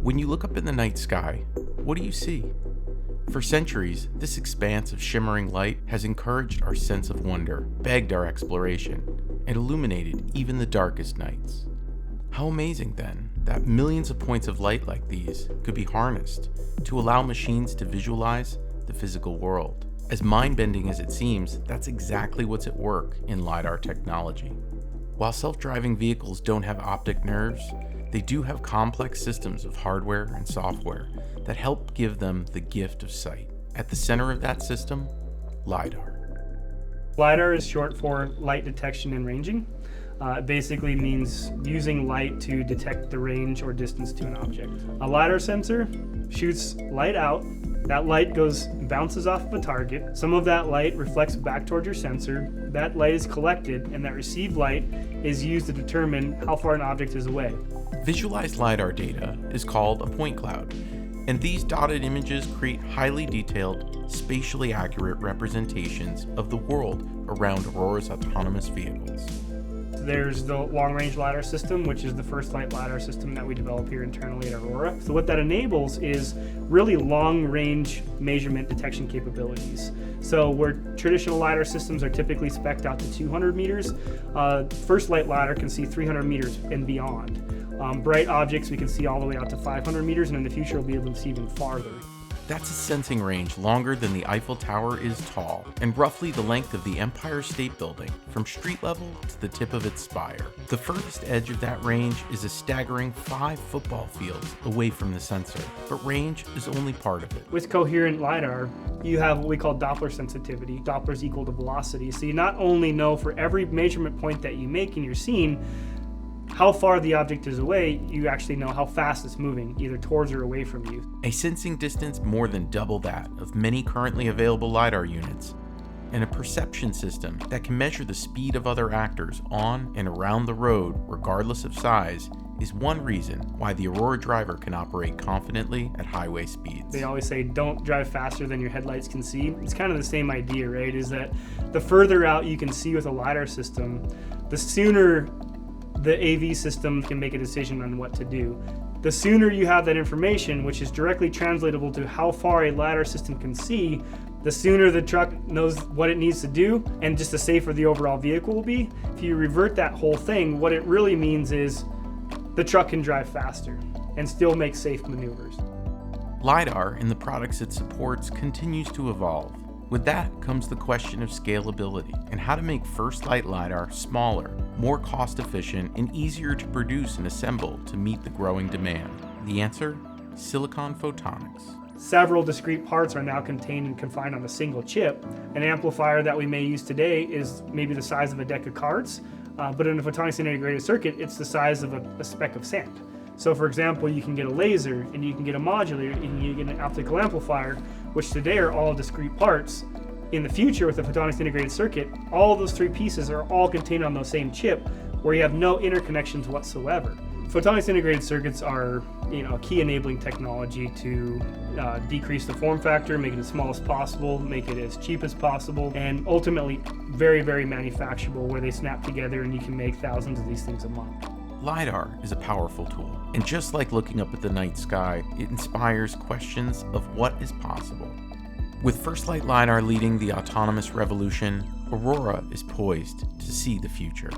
When you look up in the night sky, what do you see? For centuries, this expanse of shimmering light has encouraged our sense of wonder, begged our exploration, and illuminated even the darkest nights. How amazing, then, that millions of points of light like these could be harnessed to allow machines to visualize the physical world. As mind-bending as it seems, that's exactly what's at work in Lidar technology. While self-driving vehicles don't have optic nerves, they do have complex systems of hardware and software that help give them the gift of sight. At the center of that system, Lidar. Lidar is short for light detection and ranging. It basically means using light to detect the range or distance to an object. A Lidar sensor shoots light out. That light bounces off of a target. Some of that light reflects back towards your sensor. That light is collected, and that received light is used to determine how far an object is away. Visualized Lidar data is called a point cloud, and these dotted images create highly detailed, spatially accurate representations of the world around Aurora's autonomous vehicles. There's the long-range LiDAR system, which is the first flight LiDAR system that we develop here internally at Aurora. So what that enables is really long-range measurement detection capabilities. So where traditional LiDAR systems are typically spec'd out to 200 meters, first flight LiDAR can see 300 meters and beyond. Bright objects we can see all the way out to 500 meters, and in the future we'll be able to see even farther. That's a sensing range longer than the Eiffel Tower is tall, and roughly the length of the Empire State Building, from street level to the tip of its spire. The furthest edge of that range is a staggering 5 football fields away from the sensor, but range is only part of it. With coherent LiDAR, you have what we call Doppler sensitivity. Doppler is equal to velocity, so you not only know for every measurement point that you make in your scene how far the object is away, you actually know how fast it's moving, either towards or away from you. A sensing distance more than double that of many currently available LiDAR units, and a perception system that can measure the speed of other actors on and around the road, regardless of size, is one reason why the Aurora driver can operate confidently at highway speeds. They always say, don't drive faster than your headlights can see. It's kind of the same idea, right? Is that the further out you can see with a LiDAR system, the sooner the AV system can make a decision on what to do. The sooner you have that information, which is directly translatable to how far a LiDAR system can see, the sooner the truck knows what it needs to do, and just the safer the overall vehicle will be. If you revert that whole thing, what it really means is the truck can drive faster and still make safe maneuvers. Lidar and the products it supports continues to evolve. With that comes the question of scalability and how to make first-light LiDAR smaller, more cost-efficient, and easier to produce and assemble to meet the growing demand. The answer? Silicon photonics. Several discrete parts are now contained and confined on a single chip. An amplifier that we may use today is maybe the size of a deck of cards, but in a photonics integrated circuit, it's the size of a speck of sand. So for example, you can get a laser, and you can get a modulator, and you can get an optical amplifier, which today are all discrete parts. In the future, with the photonics integrated circuit, all those 3 pieces are all contained on the same chip, where you have no interconnections whatsoever. Photonics integrated circuits are, a key enabling technology to decrease the form factor, make it as small as possible, make it as cheap as possible, and ultimately very, very manufacturable, where they snap together and you can make thousands of these things a month. Lidar is a powerful tool, and just like looking up at the night sky, it inspires questions of what is possible. With FirstLight Lidar leading the autonomous revolution, Aurora is poised to see the future.